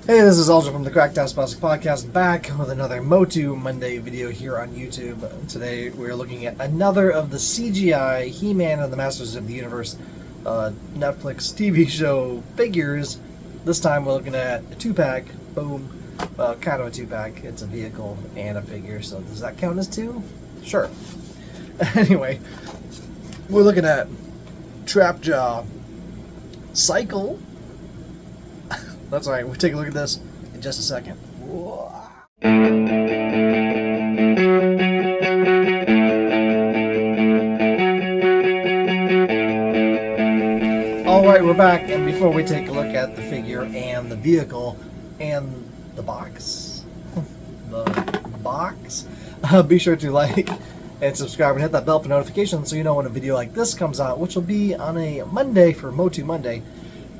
Hey, this is Alja from the Cracktastic Podcast, back with another MOTU Monday video here on YouTube. Today we're looking at another of the CGI He-Man and the Masters of the Universe Netflix TV show figures. This time we're looking at a 2-pack. Boom. Kind of a 2-pack. It's a vehicle and a figure, so does that count as 2? Sure. Anyway, we're looking at Trapjaw Cycle. That's alright, we'll take a look at this in just a second. Alright, we're back, and before we take a look at the figure and the vehicle and the box, be sure to like and subscribe and hit that bell for notifications so you know when a video like this comes out, which will be on a Monday for MOTU Monday.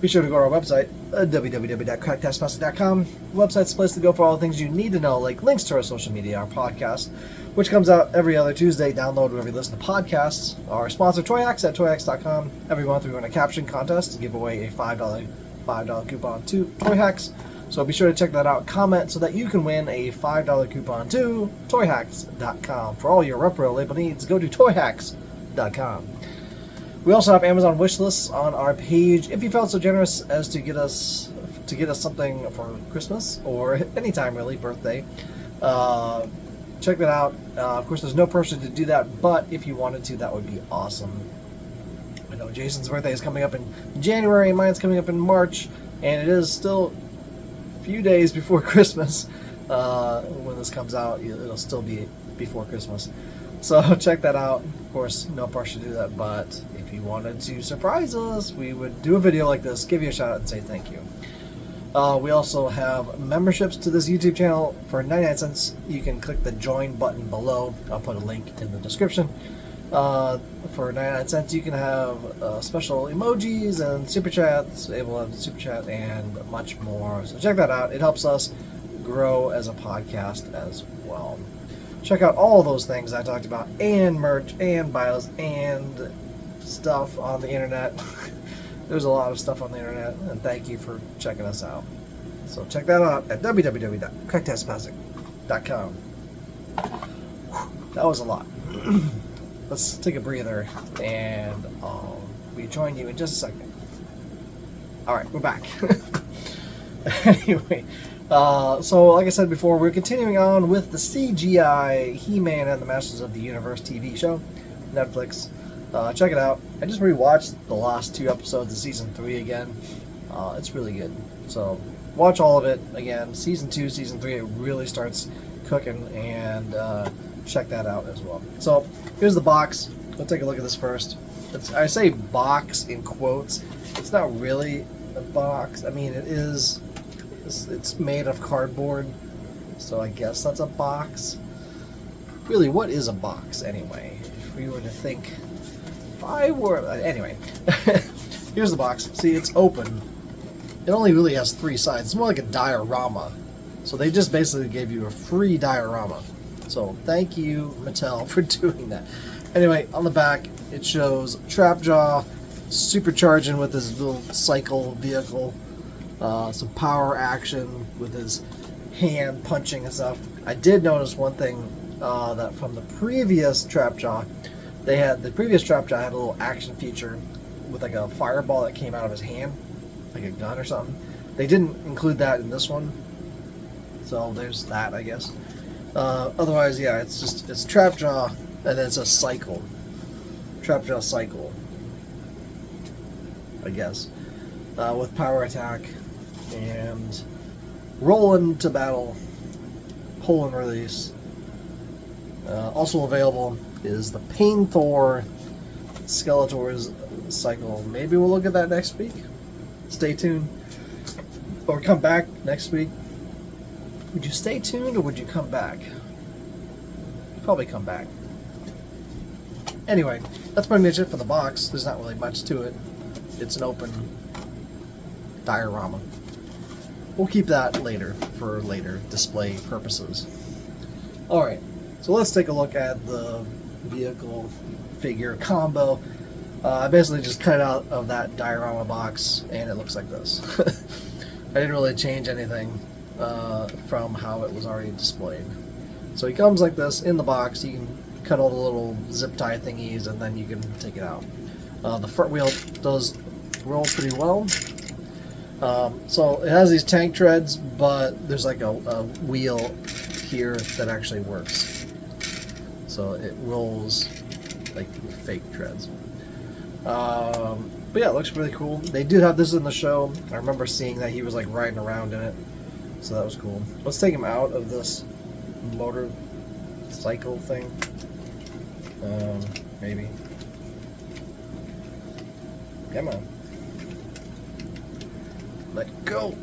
Be sure to go to our website, www.cracktastic.com. The website's the place to go for all the things you need to know, like links to our social media, our podcast, which comes out every other Tuesday. Download wherever you listen to podcasts. Our sponsor, Toyhacks, at toyhacks.com. Every month we run a caption contest to give away a $5 coupon to Toyhacks. So be sure to check that out. Comment so that you can win a $5 coupon to toyhacks.com. For all your repro label needs, go to toyhacks.com. We also have Amazon wish lists on our page. If you felt so generous as to get us something for Christmas or anytime really, birthday, check that out. Of course, there's no pressure to do that, but if you wanted to, that would be awesome. I know Jason's birthday is coming up in January, mine's coming up in March, and it is still a few days before Christmas. When this comes out, it'll still be before Christmas. So check that out. Of course, no pressure to do that, but if you wanted to surprise us, we would do a video like this, give you a shout out and say thank you. We also have memberships to this YouTube channel for 99 cents. You can click the join button below. I'll put a link in the description. For 99 cents, you can have special emojis and super chats, able to have super chat and much more. So check that out. It helps us grow as a podcast as well. Check out all those things I talked about, and merch, and bios, and stuff on the internet. There's a lot of stuff on the internet, and thank you for checking us out. So check that out at www.cracktastic.com. That was a lot. Let's take a breather, and I'll rejoin you in just a second. Alright, we're back. Anyway. So, like I said before, we're continuing on with the CGI He-Man and the Masters of the Universe TV show, Netflix. Check it out. I just rewatched the last 2 episodes of Season 3 again. It's really good. So, watch all of it again. Season 2, Season 3, it really starts cooking, and check that out as well. So, here's the box. We'll take a look at this first. I say box in quotes. It's not really a box. I mean, it is... It's made of cardboard, so I guess that's a box. Really, what is a box anyway? If we were to think, anyway, here's the box. See, it's open. It only really has 3 sides. It's more like a diorama. So they just basically gave you a free diorama. So thank you, Mattel, for doing that. Anyway, on the back, it shows Trapjaw supercharging with his little cycle vehicle. Some power action with his hand punching and stuff. I did notice one thing, that from the previous Trapjaw, the previous Trapjaw had a little action feature with like a fireball that came out of his hand, like a gun or something. They didn't include that in this one, so there's that, I guess. Otherwise, yeah, it's Trapjaw, and then it's a cycle. Trapjaw cycle, I guess, with power attack. And roll into battle, pull and release. Also available is the Pain Thor Skeletor's cycle. Maybe we'll look at that next week. Stay tuned. Or come back next week. Would you stay tuned or would you come back? You'd probably come back. Anyway, that's pretty much it for the box. There's not really much to it. It's an open diorama. We'll keep that later for later display purposes. Alright, so let's take a look at the vehicle figure combo. I basically just cut it out of that diorama box and it looks like this. I didn't really change anything from how it was already displayed. So he comes like this in the box. You can cut all the little zip tie thingies and then you can take it out. The front wheel does roll pretty well. So it has these tank treads, but there's like a wheel here that actually works. So it rolls like fake treads. But yeah, it looks really cool. They did have this in the show. I remember seeing that he was like riding around in it. So that was cool. Let's take him out of this motorcycle thing. Maybe. Come on. Let go.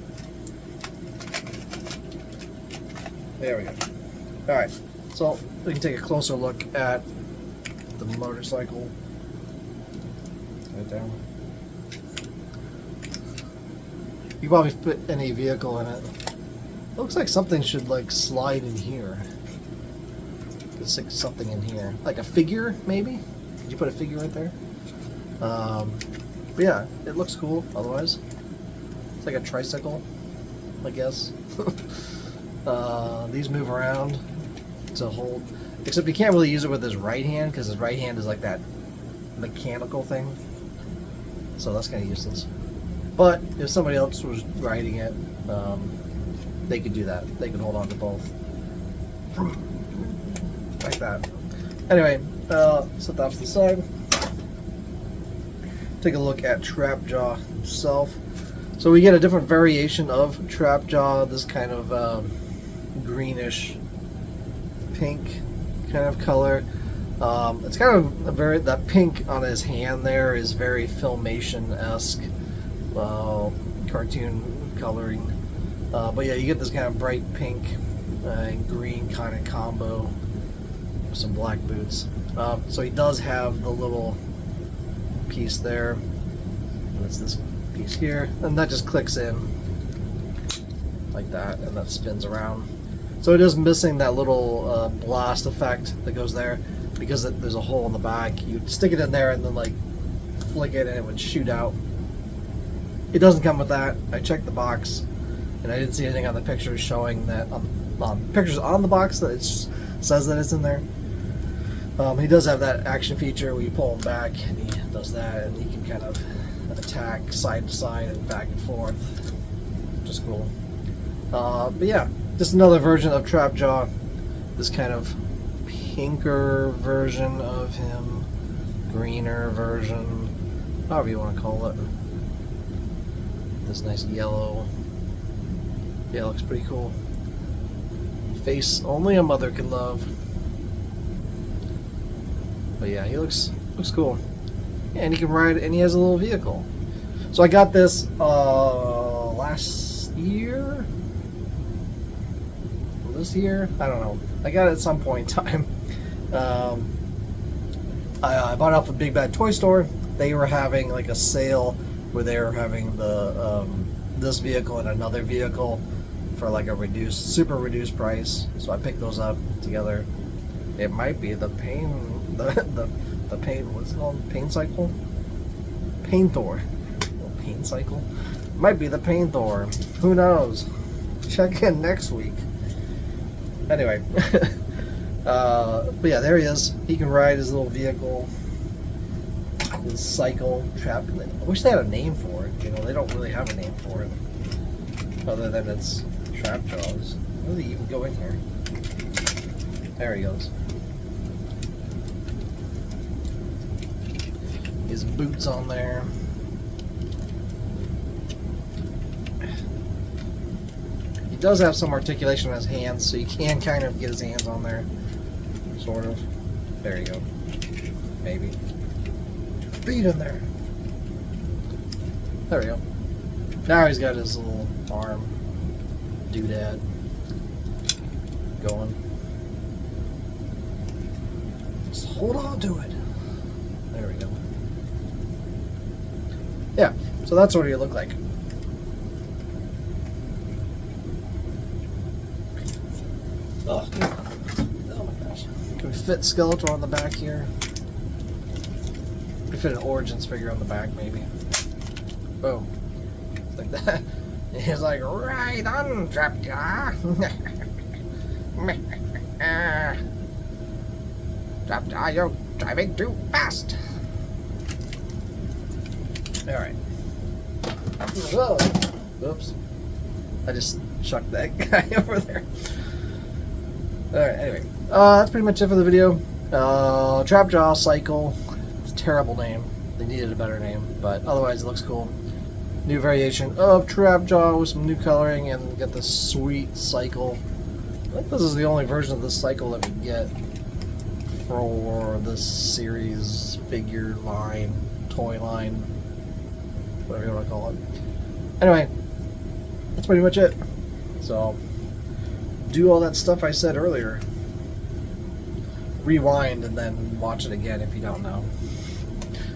There we go. Alright, so we can take a closer look at the motorcycle. Right down. You probably put any vehicle in it. Looks like something should like slide in here. Let's stick something in here. Like a figure, maybe? Did you put a figure right there? But yeah, it looks cool otherwise. It's like a tricycle, I guess. These move around to hold. Except you can't really use it with his right hand because his right hand is like that mechanical thing. So that's kind of useless. But if somebody else was riding it, they could do that. They could hold on to both. Like that. Anyway, set that off to the side. Take a look at Trapjaw himself. So we get a different variation of Trapjaw, this kind of greenish pink kind of color. It's kind of that pink on his hand there is very Filmation-esque, cartoon coloring. But yeah, you get this kind of bright pink and green kind of combo with some black boots. So he does have the little piece there. That's this piece here, and that just clicks in like that, and that spins around. So it is missing that little blast effect that goes there because there's a hole in the back. You'd stick it in there and then like flick it and it would shoot out. It doesn't come with that. I checked the box and I didn't see anything on the pictures showing that on pictures on the box that it says that it's in there. He does have that action feature where you pull him back and he does that, and he can kind of attack side to side and back and forth, which is cool. But yeah, just another version of Trapjaw, this kind of pinker version of him, greener version, however you want to call it. This nice yellow. Yeah, it looks pretty cool. Face only a mother could love. But yeah, he looks cool. Yeah, and he can ride, and he has a little vehicle. So I got this last year? This year? I don't know. I got it at some point in time. I bought it off the Big Bad Toy Store. They were having like a sale where they were having the this vehicle and another vehicle for like a super reduced price. So I picked those up together. It might be the pain, the pain. What's it called? Pain Cycle. Pain Thor. Pain Cycle. Might be the Pain Thor. Who knows? Check in next week. Anyway, but yeah, there he is. He can ride his little vehicle, his cycle. Trap. I wish they had a name for it. You know, they don't really have a name for it, other than it's Trapjaws. Where did he even go in here? There he goes. His boots on there. He does have some articulation on his hands, so you can kind of get his hands on there. Sort of. There you go. Maybe. Feet in there. There we go. Now he's got his little arm doodad going. Just hold on to it. There we go. Yeah, so that's what he look like. Oh my gosh. Can we fit Skeletor on the back here? We fit an Origins figure on the back, maybe. Boom. Like that. He's like, right on, Trapjaw. Trapjaw, you're driving too fast. Alright. Whoa. Oops. I just chucked that guy over there. Alright, anyway. That's pretty much it for the video. Trapjaw Cycle. It's a terrible name. They needed a better name, but otherwise it looks cool. New variation of Trapjaw with some new coloring, and get this sweet cycle. I think this is the only version of this cycle that we get for this series figure line, toy line, whatever you want to call it. Anyway, that's pretty much it. So, do all that stuff I said earlier. Rewind and then watch it again if you don't know.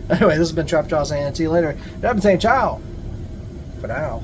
Anyway, this has been Trapjaw saying see you later. And I've been saying ciao for now.